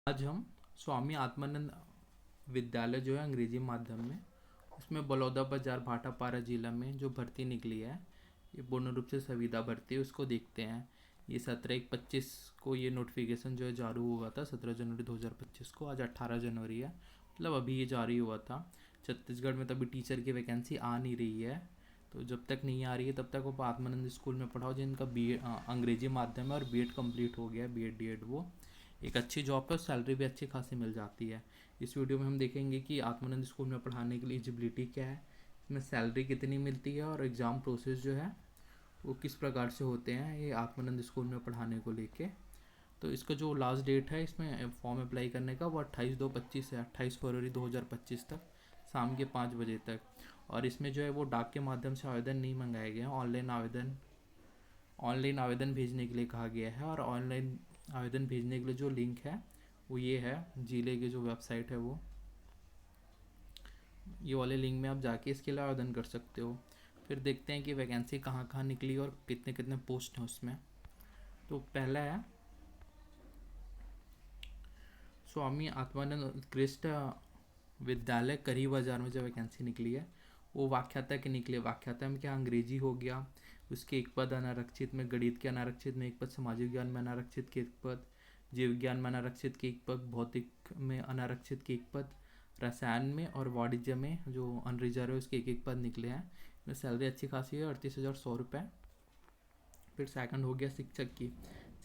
आज हम स्वामी आत्मानंद विद्यालय जो है अंग्रेजी माध्यम में, उसमें बलौदा बाजार भाटापारा जिला में जो भर्ती निकली है, ये पूर्ण रूप से संविदा भर्ती है, उसको देखते हैं। ये 17/1/25 को ये नोटिफिकेशन जो है जारी हुआ था, 17 जनवरी 2025 को। आज 18 जनवरी है, मतलब अभी ये जारी हुआ था। छत्तीसगढ़ में तो अभी टीचर की वैकेंसी आ नहीं रही है, तो जब तक नहीं आ रही है तब तक वो आत्मानंद स्कूल में पढ़ाओ जिनका अंग्रेजी माध्यम है और बीएड कंप्लीट हो गया है, बीएड डीएड। वो एक अच्छी जॉब है और सैलरी भी अच्छी खासी मिल जाती है। इस वीडियो में हम देखेंगे कि आत्मानंद स्कूल में पढ़ाने के लिए एलिजिबिलिटी क्या है, इसमें सैलरी कितनी मिलती है और एग्ज़ाम प्रोसेस जो है वो किस प्रकार से होते हैं ये आत्मानंद स्कूल में पढ़ाने को लेके। तो इसका जो लास्ट डेट है इसमें फॉर्म अप्लाई करने का वो 28/2/25 है, 28 फरवरी 2025 तक, शाम के 5 बजे तक। और इसमें जो है वो डाक के माध्यम से आवेदन नहीं मंगाए गए हैं, ऑनलाइन आवेदन भेजने के लिए कहा गया है। और ऑनलाइन आवेदन भेजने के लिए जो लिंक है वो ये है, जिले की जो वेबसाइट है वो, ये वाले लिंक में आप जाके इसके लिए आवेदन कर सकते हो। फिर देखते हैं कि वैकेंसी कहाँ कहाँ निकली और कितने कितने पोस्ट हैं उसमें। तो पहला है स्वामी आत्मानंद उत्कृष्ट विद्यालय करी बाजार में जो वैकेंसी निकली है वो व्याख्याता की निकली है। व्याख्याता में क्या, अंग्रेजी हो गया, उसके एक पद अनारक्षित में, गणित के अनारक्षित में एक पद, सामाजिक विज्ञान में अनारक्षित के एक पद, जीव विज्ञान में अनारक्षित के एक पद, भौतिक में अनारक्षित के एक पद, रसायन में और वाणिज्य में जो अनरिजर्व है उसके एक एक पद निकले हैं। इसमें सैलरी अच्छी खासी है, 38,100 रुपये। फिर सेकंड हो गया शिक्षक की।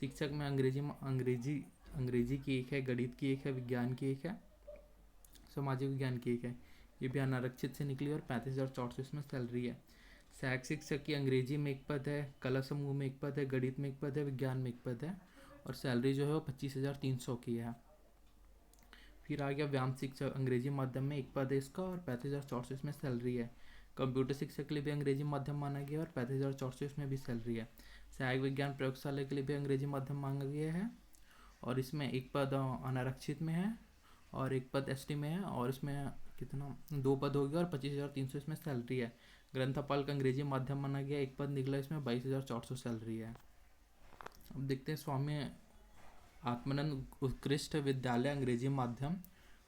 शिक्षक में अंग्रेजी की एक है, गणित की एक है, विज्ञान की एक है, सामाजिक विज्ञान की एक है। ये भी अनारक्षित से निकली और 35,400 इसमें सैलरी है। सहायक शिक्षक की अंग्रेजी में एक पद है, कला समूह में एक पद है, गणित में एक पद है, विज्ञान में एक पद है, और सैलरी जो है वो 25,300 की है। फिर आ गया व्यायाम शिक्षक, अंग्रेजी माध्यम में एक पद है इसका और 35,400 इसमें सैलरी है। कंप्यूटर शिक्षक के लिए भी अंग्रेजी माध्यम माना गया और 35,400 इसमें भी सैलरी है। सहायक विज्ञान प्रयोगशाला के लिए भी अंग्रेजी माध्यम मांगा गया है और इसमें एक पद अनारक्षित में है और एक पद एसटी में है, और इसमें कितना, 2 पद हो गया और 25,300 इसमें सैलरी है। ग्रंथपाल का अंग्रेजी माध्यम माना गया, एक पद निकला, इसमें 22,400 सैलरी है। अब देखते हैं स्वामी आत्मानंद उत्कृष्ट विद्यालय अंग्रेजी माध्यम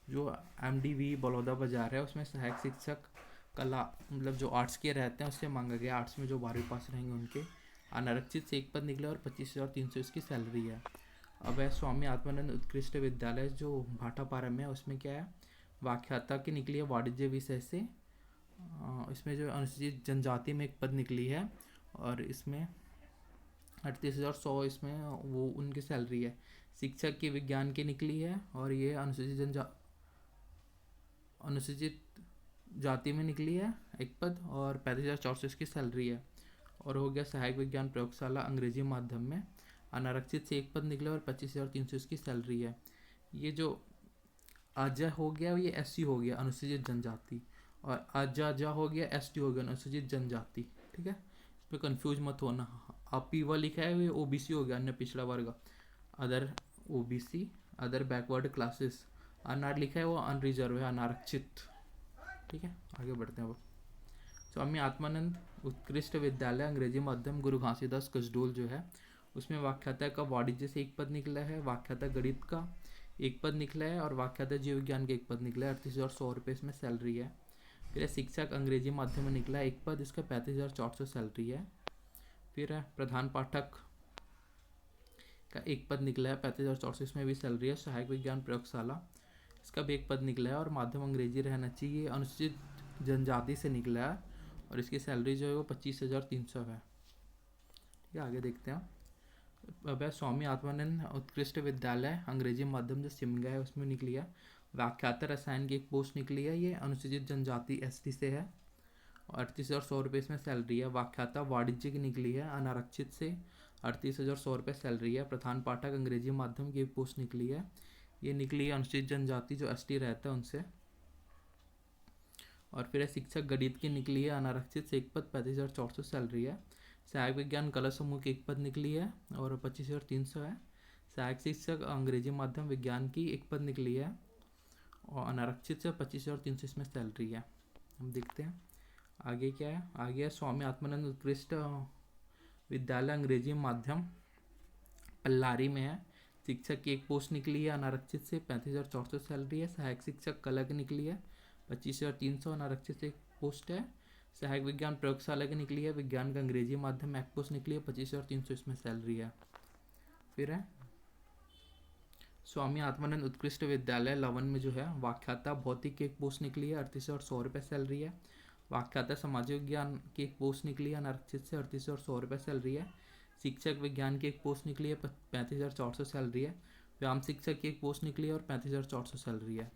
जो MDV बलौदा बाजार है, उसमें सहायक शिक्षक कला, मतलब जो आर्ट्स के रहते हैं उससे मांगा गया, आर्ट्स में जो 12वीं पास रहेंगे उनके। अनारक्षित से एक पद निकला और 25,300 इसकी सैलरी है। अब है स्वामी आत्मानंद उत्कृष्ट विद्यालय जो भाटापारा में है, उसमें क्या है, व्याख्याता की निकली है वाणिज्य विषय से। इसमें जो अनुसूचित जनजाति में एक पद निकली है और इसमें 38,100 इसमें वो उनकी सैलरी है। शिक्षक की विज्ञान की निकली है और ये अनुसूचित जाति में निकली है एक पद और 35,400 इसकी सैलरी है। और हो गया सहायक विज्ञान प्रयोगशाला अंग्रेजी माध्यम में, अनारक्षित से एक पद निकले और 25,300 इसकी सैलरी है। ये जो आजा हो गया ये SC हो गया, अनुसूचित जनजाति, और आजा हो गया ST हो गया, अनुसूचित जनजाति। ठीक है, इस पर कन्फ्यूज मत होना। आप पीवा लिखा है ये OBC हो गया, अन्य पिछड़ा वर्ग, other OBC, other backward classes. अनार लिखा है वो अनरिजर्व है, अनारक्षित। ठीक है, आगे बढ़ते हैं। अब स्वामी आत्मानंद उत्कृष्ट विद्यालय अंग्रेजी माध्यम गुरु घासीदास कसडोल जो है, उसमें व्याख्याता का वाणिज्य से एक पद निकला है, व्याख्याता गणित का एक पद निकला है और व्याख्याता जीव विज्ञान का एक पद निकला है। 38,100 रुपये इसमें सैलरी है। फिर शिक्षक अंग्रेजी माध्यम में निकला है एक पद, इसका 35,400 सैलरी है। फिर है प्रधान पाठक का एक पद निकला है, 35,400 इसमें भी सैलरी है। सहायक विज्ञान प्रयोगशाला, इसका भी एक पद निकला है और माध्यम अंग्रेजी रहना चाहिए, अनुसूचित जनजाति से निकला है और इसकी सैलरी जो है वो 25,300 है। ये आगे देखते हैं। अब है स्वामी आत्मानंद उत्कृष्ट विद्यालय अंग्रेजी माध्यम जो सिमगा है उसमें निकली है। व्याख्याता रसायन की एक पोस्ट निकली है, ये अनुसूचित जनजाति ST से है और 38,100 रुपये इसमें सैलरी है। व्याख्याता वाणिज्य की निकली है अनारक्षित से, 38,100 रुपये सैलरी है। प्रधान पाठक अंग्रेजी माध्यम की एक पोस्ट निकली है, ये निकली है अनुसूचित जनजाति जो ST रहता है उनसे। और फिर शिक्षक गणित की निकली है अनारक्षित से एक पद, 35,400 सैलरी है। सहायक विज्ञान कला समूह की एक पद निकली है और 25,300 है। सहायक शिक्षक अंग्रेजी माध्यम विज्ञान की एक पद निकली है और अनारक्षित से 25,300 इसमें सैलरी है। हम देखते हैं आगे क्या है। आगे है स्वामी आत्मानंद उत्कृष्ट विद्यालय अंग्रेजी माध्यम पल्लारी में है, शिक्षक की एक पोस्ट निकली है अनारक्षित से 35,400 सैलरी है। सहायक शिक्षक कला की निकली है 25,300 अनारक्षित से एक पोस्ट है। सहायक विज्ञान प्रयोगशाला की निकली है विज्ञान का अंग्रेजी माध्यम एक पोस्ट निकली है 25,300 इसमें सैलरी है। फिर है स्वामी आत्मानंद उत्कृष्ट विद्यालय लवन में जो है व्याख्याता भौतिक की एक पोस्ट निकली है 38,100 रुपये सैलरी है। व्याख्याता सामाजिक विज्ञान की एक पोस्ट निकली है अनारक्षित से 38,100 रुपये सैलरी है। शिक्षक विज्ञान की एक पोस्ट निकली है 35,400 सैलरी है। व्यायाम शिक्षक की एक पोस्ट निकली है और 35,400 सैलरी है।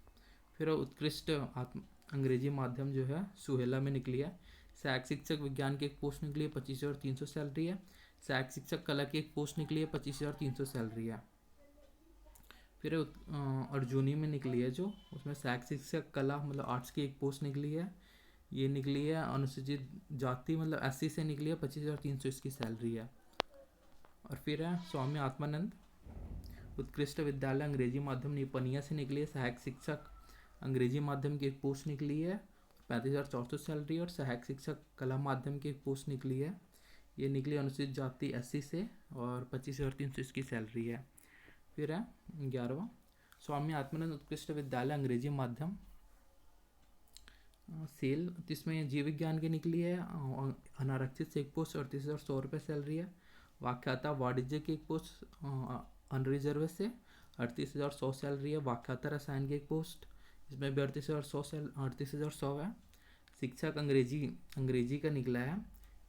फिर उत्कृष्ट अंग्रेजी माध्यम जो है सुहेला में निकली है। सहायक शिक्षक विज्ञान की एक पोस्ट निकली है 25,300 सैलरी है। सहायक शिक्षक कला की एक पोस्ट निकली है 25,300 सैलरी है। फिर अर्जुनी में निकली है जो उसमें सहायक शिक्षक कला मतलब आर्ट्स की एक पोस्ट निकली है। ये निकली है अनुसूचित जाति मतलब SC से निकली है 25,300 इसकी सैलरी है। और फिर है स्वामी आत्मानंद उत्कृष्ट विद्यालय अंग्रेजी माध्यम निपनिया से निकली है। सहायक शिक्षक अंग्रेजी माध्यम की एक पोस्ट निकली है 35,400 सैलरी। और सहायक शिक्षक कला माध्यम की एक पोस्ट निकली है, ये निकली अनुसूचित जाति SC से और 25,300 इसकी सैलरी है। फिर है 11वां स्वामी आत्मानंद उत्कृष्ट विद्यालय अंग्रेजी माध्यम सेल, जिसमें जीव विज्ञान की निकली है अनारक्षित से एक पोस्ट 38,100 रुपये सैलरी है। व्याख्याता वाणिज्य की एक पोस्ट अनरिजर्व से 38,100 सैलरी है। व्याख्याता रसायन की एक पोस्ट इसमें भी 38,100 है। शिक्षक अंग्रेजी का निकला है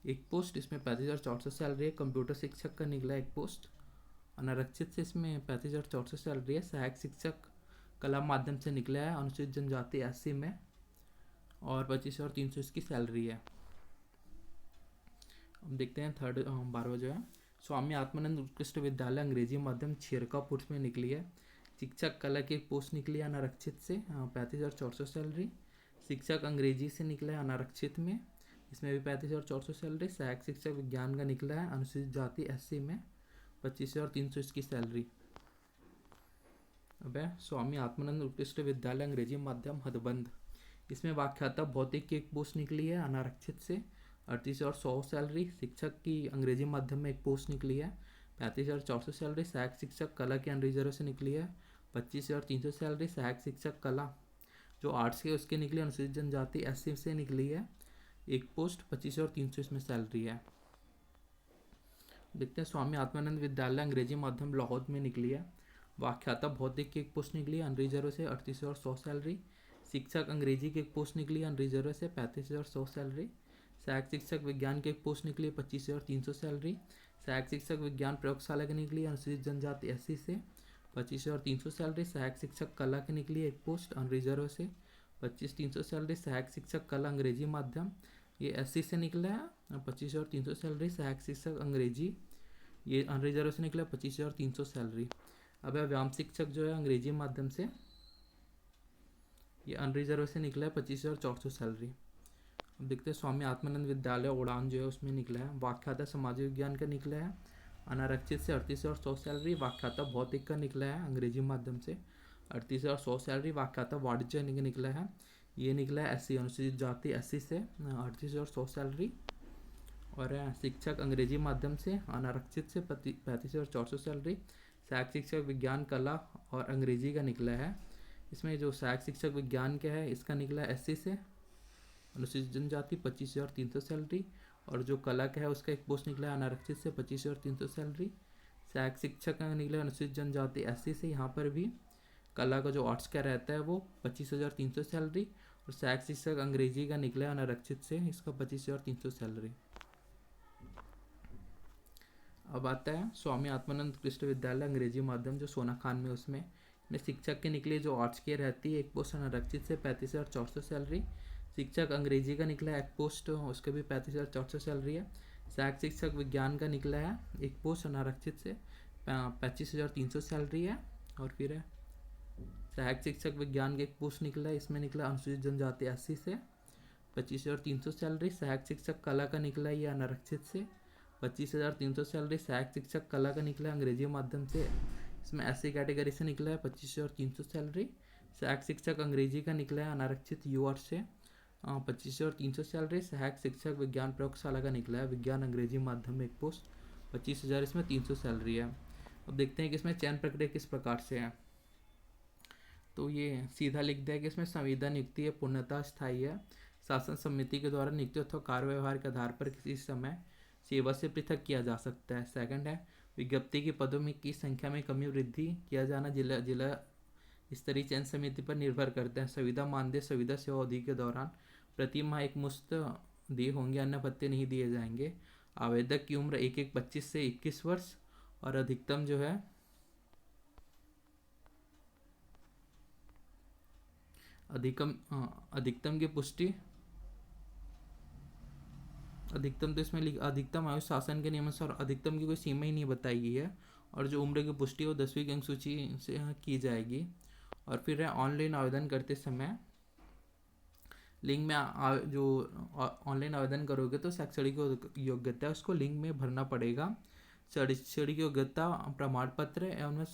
एक पोस्ट, इसमें 35,400 सैलरी है। कंप्यूटर शिक्षक का निकला है एक पोस्ट अनारक्षित से, इसमें 35,400 सैलरी है। सहायक शिक्षक कला माध्यम से निकला है अनुसूचित जनजाति SC में और 25,300 इसकी सैलरी है। अब देखते हैं 12वां जो है स्वामी आत्मानंद उत्कृष्ट विद्यालय अंग्रेजी माध्यम छिरकापुर में निकली है। शिक्षक कला की एक पोस्ट निकली है अनारक्षित से 35,400 सैलरी। शिक्षक अंग्रेजी से निकला है अनारक्षित में, इसमें भी 35,400 सैलरी। सहायक शिक्षक विज्ञान का निकला है अनुसूचित जाति SC में 25,300 इसकी सैलरी। अब है स्वामी आत्मानंद उत्कृष्ट विद्यालय अंग्रेजी माध्यम हदबंद, इसमें व्याख्याता भौतिक की एक पोस्ट निकली है अनारक्षित से 38,100 सैलरी। शिक्षक की अंग्रेजी माध्यम में एक पोस्ट निकली है 35,400 सैलरी। सहायक शिक्षक कला की अनरिजर्व से निकली है 25,300 सैलरी। सहायक शिक्षक कला जो आर्ट्स के उसके निकली अनुसूचित जनजाति SC से निकली है एक पोस्ट 25,300 इसमें सैलरी है। देखते हैं स्वामी आत्मानंद विद्यालय अंग्रेजी माध्यम लाहौर में निकली है। व्याख्याता भौतिक की एक पोस्ट निकली है अनरिजर्व से 38,100 सैलरी। शिक्षक अंग्रेजी की एक पोस्ट निकली है अनरिजर्व से 35,100 सैलरी। सहायक शिक्षक विज्ञान की एक पोस्ट निकली है 25,300 सैलरी। सहायक शिक्षक विज्ञान प्रयोगशाला की निकली है अनुसूचित जनजाति SC से 25,300 सैलरी। सहायक शिक्षक कला की निकली है एक पोस्ट अनरिजर्व से 25,300 सैलरी। सहायक शिक्षक कला अंग्रेजी माध्यम ये SC से निकला है 25,300 सैलरी। सहायक शिक्षक अंग्रेजी ये अनरिजर्व से निकला 25,300 सैलरी। अब व्यायाम शिक्षक जो है अंग्रेजी माध्यम से ये अनरिजर्व से निकला है 25,400 सैलरी। अब देखते हैं स्वामी आत्मानंद विद्यालय उड़ान जो है उसमें निकला है। व्याख्याता सामाजिक विज्ञान का निकला है अनारक्षित से 38,100 सैलरी। व्याख्याता भौतिक का निकला है अंग्रेजी माध्यम से 38,100 सैलरी। व्याख्याता वाणिज्य का निकला है ये निकला है SC अनुसूचित जाति SC से 38,100 सैलरी। और शिक्षक अंग्रेजी माध्यम से अनारक्षित से 35,400 सैलरी। सहायक शिक्षक विज्ञान कला और अंग्रेजी का निकला है, इसमें जो सहायक शिक्षक विज्ञान का है इसका निकला है SC से अनुसूचित जनजाति 25,300 सैलरी। और जो कला का है उसका एक पोस्ट निकला है अनारक्षित से 25,300 सैलरी। सहायक शिक्षक का निकला है अनुसूचित जनजाति SC से, यहाँ पर भी कला का जो आर्ट्स का रहता है वो 25,300 सैलरी। और सहायक शिक्षक अंग्रेजी का निकला है अनारक्षित से, इसका 25,300 सैलरी। अब आता है स्वामी आत्मानंद कृष्ण विद्यालय अंग्रेजी माध्यम जो सोना खान में, उसमें शिक्षक के निकले जो आर्ट्स की रहती है एक पोस्ट अनारक्षित से 35,400 सैलरी। शिक्षक अंग्रेजी का निकला है एक पोस्ट, उसके भी 35,400 सैलरी है। सहायक शिक्षक विज्ञान का निकला है एक पोस्ट अनारक्षित से 25,300 सैलरी है। और फिर है सहायक शिक्षक विज्ञान का एक पोस्ट निकला है, इसमें निकला अनुसूचित जनजाति SC से 25,300 सैलरी। सहायक शिक्षक कला का निकला है ये अनारक्षित से 25,300 सैलरी। सहायक शिक्षक कला का निकला है अंग्रेजी माध्यम से, इसमें SC कैटेगरी से निकला है 25,300 सैलरी। सहायक शिक्षक अंग्रेजी का निकला है अनारक्षित UR से 25,300 सैलरी। सहायक शिक्षक विज्ञान प्रयोगशाला का निकला है विज्ञान अंग्रेजी माध्यम में एक पोस्ट 25,000, इसमें 300 सैलरी है। अब देखते हैं कि इसमें चयन प्रक्रिया किस प्रकार से है। तो ये सीधा लिख दिया कि इसमें संविदा नियुक्ति है, पूर्णतः स्थायी है, शासन समिति के द्वारा नियुक्ति अथवा कार्य व्यवहार के आधार पर किसी समय सेवा से पृथक किया जा सकता है। सेकंड है विज्ञप्ति के पदों में की संख्या में कमी वृद्धि किया जाना जिला जिला स्तरीय चयन समिति पर निर्भर करते हैं। संविदा मानदेय संविदा सेवा अवधि के दौरान प्रति माह एक मुश्त दिए होंगे, अन्य भत्ते नहीं दिए जाएंगे। आवेदक की उम्र 25 से 21 वर्ष और अधिकतम जो है अधिकतम की पुष्टि अधिकतम तो इसमें अधिकतम आयु शासन के नियमानुसार अधिकतम की कोई सीमा ही नहीं बताई गई है। और जो उम्र की पुष्टि है वो 10वीं की अंक सूची से की जाएगी। और फिर है ऑनलाइन आवेदन करते समय लिंक में जो ऑनलाइन आवेदन करोगे तो शैक्षणिक योग्यता है उसको लिंक में भरना पड़ेगा। शैक्षणिक योग्यता प्रमाण पत्र एवं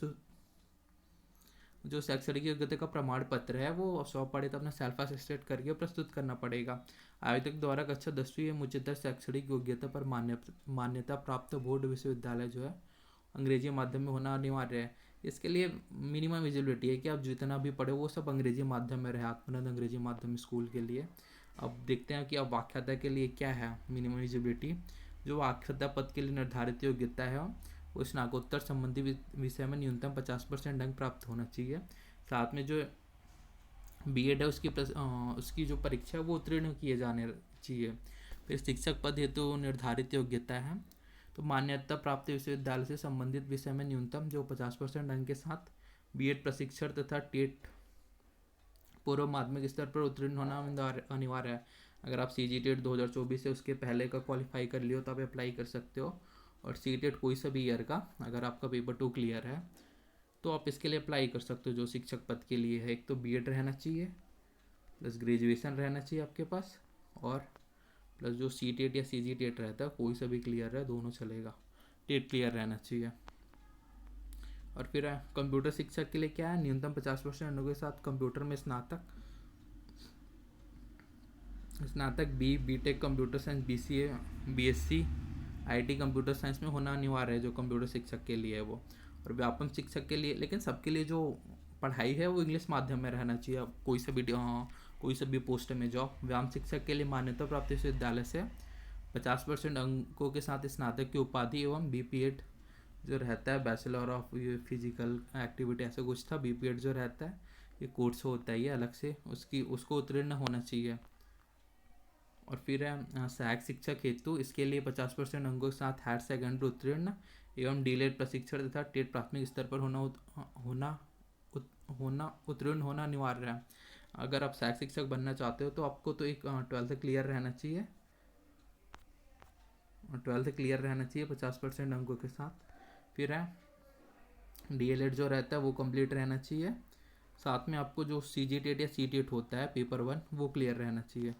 जो शैक्षणिक योग्यता का प्रमाण पत्र है वो स्वपठित अपना सेल्फ अटेस्टेड करके प्रस्तुत करना पड़ेगा। आवेदक द्वारा कक्षा 10वीं एवं उच्चतर शैक्षणिक योग्यता पर मान्यता प्राप्त बोर्ड विश्वविद्यालय जो है अंग्रेजी माध्यम में होना अनिवार्य है। इसके लिए मिनिमम एलिजिबिलिटी है कि आप जितना भी पढ़े वो सब अंग्रेजी माध्यम में रहे, आत्मानंद अंग्रेजी माध्यम स्कूल के लिए। अब देखते हैं कि अब व्याख्याता के लिए क्या है मिनिमम एलिजिबिलिटी। जो व्याख्याता पद के लिए निर्धारित योग्यता है वो स्नातकोत्तर संबंधी विषय में न्यूनतम 50% अंक प्राप्त होना चाहिए। साथ में जो बीएड है उसकी जो परीक्षा है वो उत्तीर्ण किए जाने चाहिए। फिर शिक्षक पद हेतु तो निर्धारित योग्यता है तो मान्यता प्राप्त विश्वविद्यालय से संबंधित विषय में न्यूनतम जो 50% अंक के साथ बीएड प्रशिक्षण तथा टेट पूर्व माध्यमिक स्तर पर उत्तीर्ण होना अनिवार्य है। अगर आप सी जी टेट 2024 से उसके पहले का क्वालिफाई कर लियो तो आप अप्लाई कर सकते हो। और सी टेट कोई सा भी ईयर का अगर आपका पेपर 2 क्लियर है तो आप इसके लिए अप्लाई कर सकते हो जो शिक्षक पद के लिए है। एक तो बीएड रहना चाहिए प्लस ग्रेजुएशन रहना चाहिए आपके पास और प्लस जो सी टेट या सी जी टेट रहता है कोई सा भी क्लियर है, दोनों चलेगा, टेट क्लियर रहना चाहिए। और फिर कंप्यूटर शिक्षक के लिए क्या है न्यूनतम 50% अंकों के साथ कंप्यूटर में स्नातक BTech computer science BCA BSc IT computer science में होना अनिवार्य है जो कंप्यूटर शिक्षक के लिए है वो। और व्यापम शिक्षक के लिए लेकिन सबके लिए जो पढ़ाई है वो इंग्लिश माध्यम में रहना चाहिए। कोई सा भी पोस्ट में जॉब। व्यायाम शिक्षक के लिए मान्यता प्राप्त विश्वविद्यालय से 50% अंकों के साथ स्नातक की उपाधि एवं बीपीएड जो रहता है बैचलर ऑफ फिजिकल एक्टिविटी ऐसा कुछ था। बीपीएड जो रहता है ये कोर्स होता है ये अलग से उसको उत्तीर्ण होना चाहिए। और फिर है सहायक शिक्षक हेतु इसके लिए 50% अंकों के साथ हायर सेकेंडरी उत्तीर्ण एवं डीलेड प्रशिक्षण तथा टेट प्राथमिक स्तर पर उत्तीर्ण होना अनिवार्य है। अगर आप सहायक शिक्षक बनना चाहते हो तो आपको तो एक 12th क्लियर रहना चाहिए 50% अंकों के साथ। फिर है डीएलएड जो रहता है वो कंप्लीट रहना चाहिए। साथ में आपको जो सीजीटेट या सीटेट होता है पेपर 1 वो क्लियर रहना चाहिए।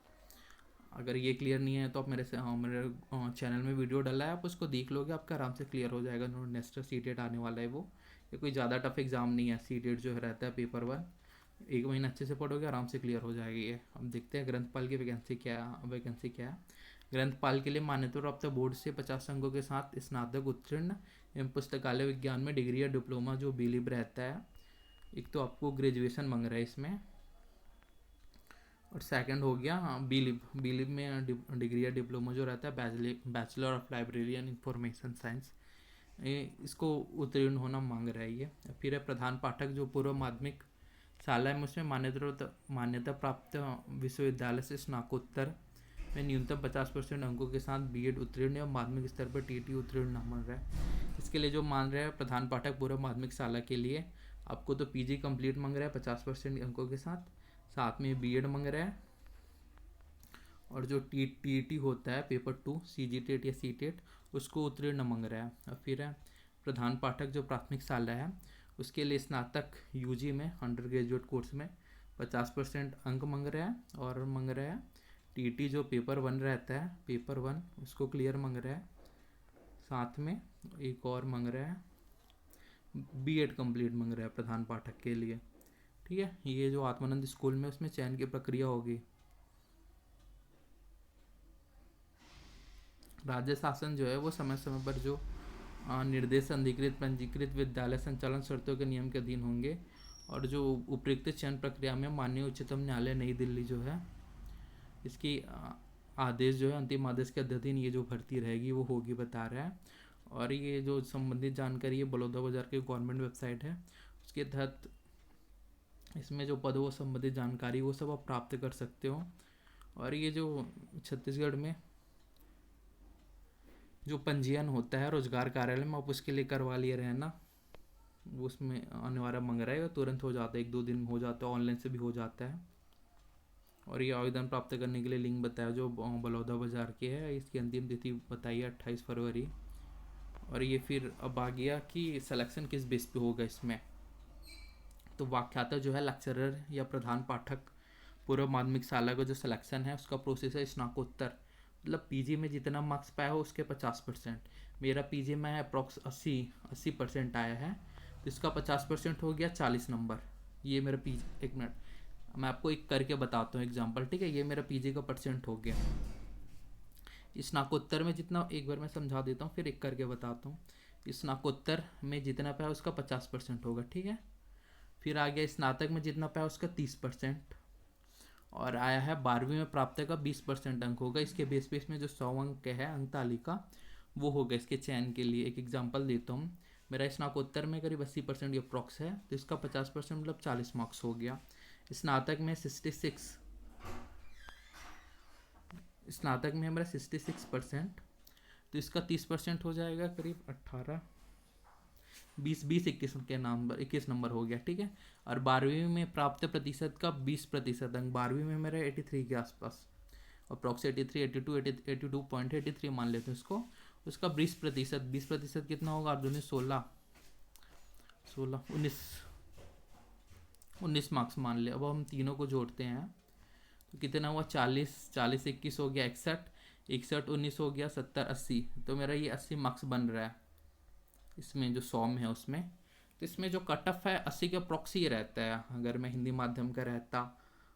अगर ये क्लियर नहीं है तो आप मेरे चैनल में वीडियो डाला है आप उसको देख लोगे आपका आराम से क्लियर हो जाएगा। नेक्स्ट सीटेट आने वाला है वो, ये कोई ज़्यादा टफ एग्जाम नहीं है। सीटेट जो रहता है पेपर 1 1 महीना अच्छे से पढ़ोगे आराम से क्लियर हो जाएगी ये। अब देखते हैं ग्रंथपाल की वैकेंसी क्या है। ग्रंथपाल के लिए मान्यता प्राप्त बोर्ड से 50 अंकों के साथ स्नातक उत्तीर्ण एवं पुस्तकालय विज्ञान में डिग्री या डिप्लोमा जो बीलिब रहता है। एक तो आपको ग्रेजुएशन मांग रहा है इसमें और सेकंड हो गया बीलिब में डिग्री या डिप्लोमा जो रहता है bachelor of library and information science इसको उत्तीर्ण होना मांग रहा है ये। फिर है प्रधान पाठक जो पूर्व माध्यमिक शाला में उसमें मान्यता प्राप्त विश्वविद्यालय से स्नातकोत्तर में न्यूनतम 50% अंकों के साथ बीएड उत्तीर्ण या माध्यमिक स्तर पर टीटी उत्तीर्ण मांग रहा है। इसके लिए जो मान रहे हैं प्रधान पाठक पूर्व माध्यमिक शाला के लिए आपको तो पीजी कंप्लीट मांग रहा है 50% अंकों के साथ में बीएड मांग रहा है। और जो टीटी होता है पेपर 2 सीजी टेट या सी टेट उसको उत्तीर्ण मांग रहा है। और फिर है प्रधान पाठक जो प्राथमिक शाला है उसके लिए स्नातक यूजी में अंडर ग्रेजुएट कोर्स में 50% अंक मांग रहा है। और मांग रहा है टीटी जो पेपर 1 रहता है पेपर 1 उसको क्लियर मांग रहा है। साथ में एक और मांग रहा है बीएड कंप्लीट मांग रहा है प्रधान पाठक के लिए। ठीक है, ये जो आत्मानंद स्कूल में उसमें चयन की प्रक्रिया होगी। राज्य शासन जो है वो समय समय पर जो निर्देश अधिकृत पंजीकृत विद्यालय संचालन शर्तों के नियम के अधीन होंगे। और जो उपयुक्त चयन प्रक्रिया में माननीय उच्चतम न्यायालय नई दिल्ली जो है इसकी आदेश जो है अंतिम आदेश के अधीन ये जो भर्ती रहेगी वो होगी बता रहा है। और ये जो संबंधित जानकारी है बलौदाबाजार की गवर्नमेंट वेबसाइट है उसके तहत इसमें जो पद वो संबंधित जानकारी वो सब आप प्राप्त कर सकते हो। और ये जो छत्तीसगढ़ में जो पंजीयन होता है रोजगार कार्यालय में आप उसके लिए करवा लिए रहे ना, उसमें अनिवार्य मांग रहा है, तुरंत हो जाता है, 1-2 दिन में हो जाता है, ऑनलाइन से भी हो जाता है। और ये आवेदन प्राप्त करने के लिए लिंक बताया जो बलौदाबाजार के है, इसकी अंतिम तिथि बताई है 28 फरवरी। और ये फिर अब आ गया कि सिलेक्शन किस बेस पे होगा इसमें। तो व्याख्याता जो है लेक्चरर या प्रधान पाठक पूर्व माध्यमिक शाला का जो सिलेक्शन है उसका प्रोसेस है स्नाकोत्तर, मतलब पीजी में जितना मार्क्स पाया हो उसके 50%। मेरा पीजी में अप्रॉक्स 80% आया है तो इसका 50% हो गया 40 नंबर। ये मेरा पीजी, एक मिनट मैं आपको एक करके बताता हूँ एग्जाम्पल, ठीक है। ये मेरा पीजी का परसेंट हो गया। स्नाकोत्तर में जितना, एक बार मैं समझा देता हूँ फिर एक करके बताता हूँ। स्नाकोत्तर में जितना पाया उसका 50% होगा, ठीक है। फिर आ गया स्नातक में जितना पाया उसका 30%। और आया है 12वीं में प्राप्त का 20% अंक होगा। इसके बेस में जो 100 अंक है अंक तालिका वो होगा इसके चयन के लिए। एक एग्जांपल देता हूँ, मेरा स्नाकोत्तर में करीब 80% अप्रॉक्स है तो इसका 50% मतलब 40 मार्क्स हो गया। स्नातक में 66, स्नातक में हमारा 66% तो इसका 30% हो जाएगा करीब 18, 21 के नंबर 21 नंबर हो गया, ठीक है। और 12वीं में प्राप्त प्रतिशत का 20% अंक, 12वीं में मेरा 83 के आसपास, अप्रॉक्स 83, 82, 82.83 मान लेते हैं इसको। उसका 20% कितना होगा, 16, 19 मार्क्स मान ले। अब हम तीनों को जोड़ते हैं तो कितना हुआ, 40, 21 हो गया 61, 19 हो गया 70, 80। तो मेरा ये 80 मार्क्स बन रहा है इसमें जो 100 में है उसमें। तो इसमें जो कट ऑफ है 80 के अप्रॉक्सी रहता है। अगर मैं हिंदी माध्यम का रहता,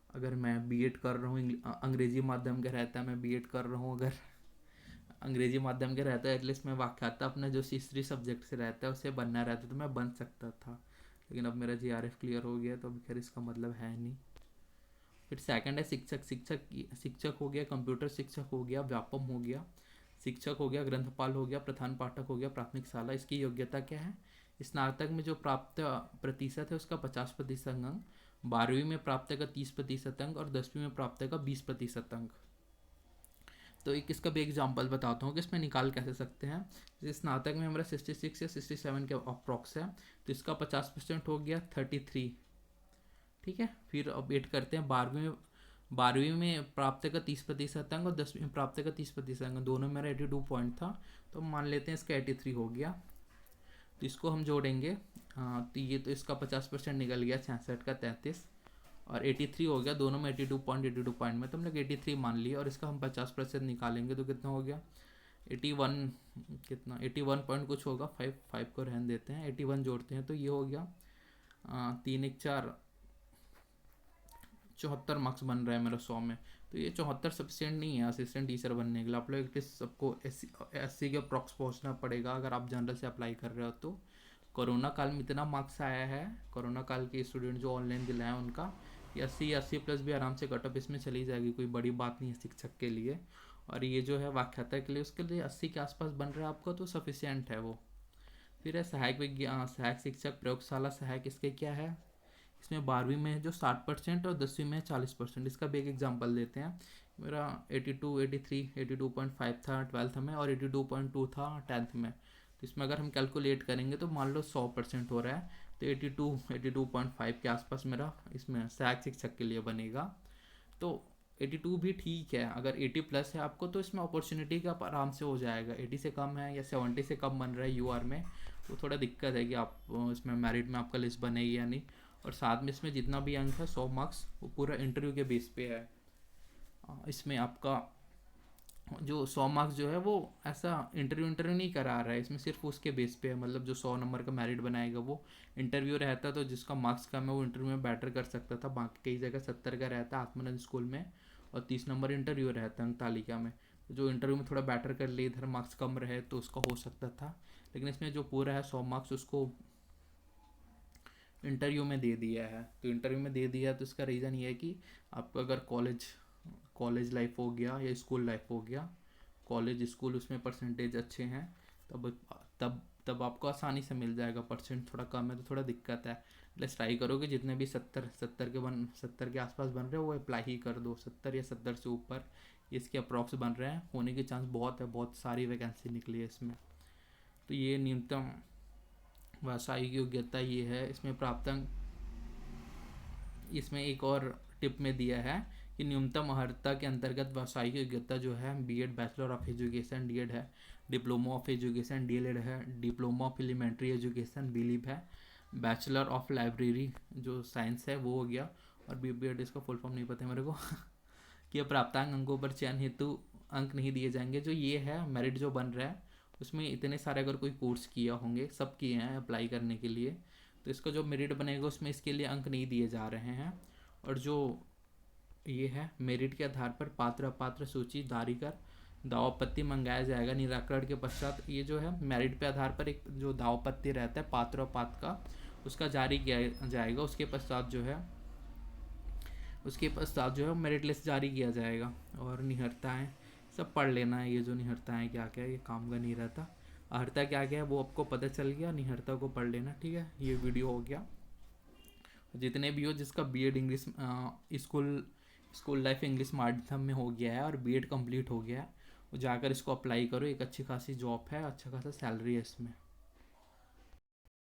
अगर मैं बीएड कर रहा हूँ, अंग्रेजी माध्यम का रहता है मैं बीएड कर रहा हूँ, अगर अंग्रेजी माध्यम का रहता है एटलीस्ट मैं व्याख्याता अपना जो तीसरी सब्जेक्ट से रहता है उसे बनना रहता तो मैं बन सकता था। लेकिन अब मेरा जीआरएफ क्लियर हो गया तो अब खैर इसका मतलब है नहीं। फिर सेकंड है शिक्षक हो गया, कंप्यूटर शिक्षक हो गया, व्यापम हो गया, शिक्षक हो गया, ग्रंथपाल हो गया, प्रधान पाठक हो गया, प्राथमिक शाला। इसकी योग्यता क्या है, स्नातक में जो प्राप्त प्रतिशत है उसका 50% अंक, 12वीं में प्राप्त का 30% अंक और 10वीं में प्राप्त का 20% अंक। तो एक इसका भी एग्जाम्पल बताता हूँ कि इसमें निकाल कैसे सकते हैं। जैसे स्नातक में हमारा 66 या 67 के अप्रॉक्स है तो इसका 50% हो गया 33, ठीक है। फिर अब वेट करते हैं 12वीं में प्राप्त का 30% अंक और 10वीं में प्राप्त का 30% अंक, दोनों मेरा 82 पॉइंट था तो मान लेते हैं इसका 83 हो गया। तो इसको हम जोड़ेंगे, हाँ तो ये तो इसका 50% निकल गया 66 का 33 और 83 हो गया, दोनों में 82 पॉइंट में तो हम लोग 83 मान लिया। और इसका हम 50% निकालेंगे तो कितना हो गया 81, कितना 81 पॉइंट कुछ होगा, 5 को रहने देते हैं, 81 जोड़ते हैं तो ये हो गया 3 1 4 74 मार्क्स बन रहा है मेरा 100 में। तो ये 74 सफिशिएंट नहीं है असिस्टेंट टीचर बनने के लिए। आप लोग एटलीस्ट सबको 80 के अप्रॉक्स पहुँचना पड़ेगा अगर आप जनरल से अप्लाई कर रहे हो तो। कोरोना काल में इतना मार्क्स आया है, कोरोना काल के स्टूडेंट जो ऑनलाइन दिलाए उनका, ये 80+ भी आराम से कट ऑफ इसमें चली जाएगी, कोई बड़ी बात नहीं है शिक्षक के लिए। और ये जो है व्याख्याता के लिए उसके लिए 80 के आसपास बन रहा है आपका तो सफिशियंट है वो। फिर है सहायक विज्ञान, सहायक शिक्षक प्रयोगशाला सहायक, इसके क्या है, इसमें 12वीं में जो 60% और 10वीं में 40%। इसका भी एक एग्जांपल देते हैं। मेरा 82, 83, 82.5 था 12th में और 82.2 था 10th में। तो इसमें अगर हम कैलकुलेट करेंगे तो मान लो 100% हो रहा है तो 82.5 के आसपास मेरा इसमें सहायक शिक्षक के लिए बनेगा। तो 82 भी ठीक है, अगर 80+ है आपको तो इसमें अपॉर्चुनिटी का आराम से हो जाएगा। 80 से कम है या 70 से कम बन रहा है यूआर में तो थोड़ा दिक्कत है कि आप इसमें मेरिट में आपका लिस्ट बनेगी या नहीं। और साथ में इसमें जितना भी अंक है 100 मार्क्स वो पूरा इंटरव्यू के बेस पे है। इसमें आपका जो 100 मार्क्स जो है वो ऐसा इंटरव्यू नहीं करा रहा है, इसमें सिर्फ उसके बेस पे है। मतलब जो 100 नंबर का मेरिट बनाएगा वो इंटरव्यू रहता तो जिसका मार्क्स कम है वो इंटरव्यू में बेटर कर सकता था। बाकी कई जगह 70 का रहता है आत्मानंद स्कूल में और 30 नंबर इंटरव्यू रहता है अंक तालिका में। जो इंटरव्यू में थोड़ा बेटर कर ले, इधर मार्क्स कम रहे तो उसका हो सकता था। लेकिन इसमें जो पूरा है 100 मार्क्स उसको इंटरव्यू में दे दिया है। तो इंटरव्यू में दे दिया है तो इसका रीज़न ये है कि आपका अगर कॉलेज लाइफ हो गया या स्कूल लाइफ हो गया, कॉलेज स्कूल उसमें परसेंटेज अच्छे हैं, तब तब तब आपको आसानी से मिल जाएगा। परसेंट थोड़ा कम है तो थोड़ा दिक्कत है। प्लस ट्राई करो कि जितने भी 70 के आसपास बन रहे हैं वो अप्लाई ही कर दो। 70 या 70 से ऊपर इसके अप्रॉक्स बन रहे हैं, होने के चांस बहुत है, बहुत सारी वैकेंसी निकली है इसमें। तो ये न्यूनतम व्यावसायिक योग्यता ये है। इसमें प्राप्तांक, इसमें एक और टिप में दिया है कि न्यूनतम अर्हता के अंतर्गत व्यावसायिक योग्यता जो है BEd bachelor of education DEd है, डिप्लोमा ऑफ एजुकेशन डीएलएड है, diploma of elementary education BLib है, बैचलर ऑफ लाइब्रेरी जो साइंस है वो हो गया, और बीएड इसका फुल फॉर्म नहीं पता है मेरे को कि प्राप्तांक अंकों पर चयन हेतु अंक नहीं दिए जाएंगे। जो ये है मेरिट जो बन रहा है उसमें इतने सारे अगर कोई कोर्स किया होंगे, सब किए हैं अप्लाई करने के लिए, तो इसका जो मेरिट बनेगा उसमें इसके लिए अंक नहीं दिए जा रहे हैं। और जो ये है मेरिट के आधार पर पात्र अपात्र सूची जारी कर दावापत्ति मंगाया जाएगा। निराकरण के पश्चात ये जो है मेरिट पे आधार पर एक जो दावापत्ति रहता है पात्र अपात्र का, उसका जारी किया जाएगा। उसके पश्चात जो है मेरिट लिस्ट जारी किया जाएगा। और निहरताएँ सब पढ़ लेना है, ये जो निहरताएँ क्या क्या है, ये काम का नहीं रहता। अर्हता क्या क्या है वो आपको पता चल गया, निहरता को पढ़ लेना, ठीक है। ये वीडियो हो गया। जितने भी हो जिसका BEd English school life English माध्यम में हो गया है और बीएड कंप्लीट हो गया है, वो जाकर इसको अप्लाई करो। एक अच्छी खासी जॉब है, अच्छा खासा सैलरी है इसमें।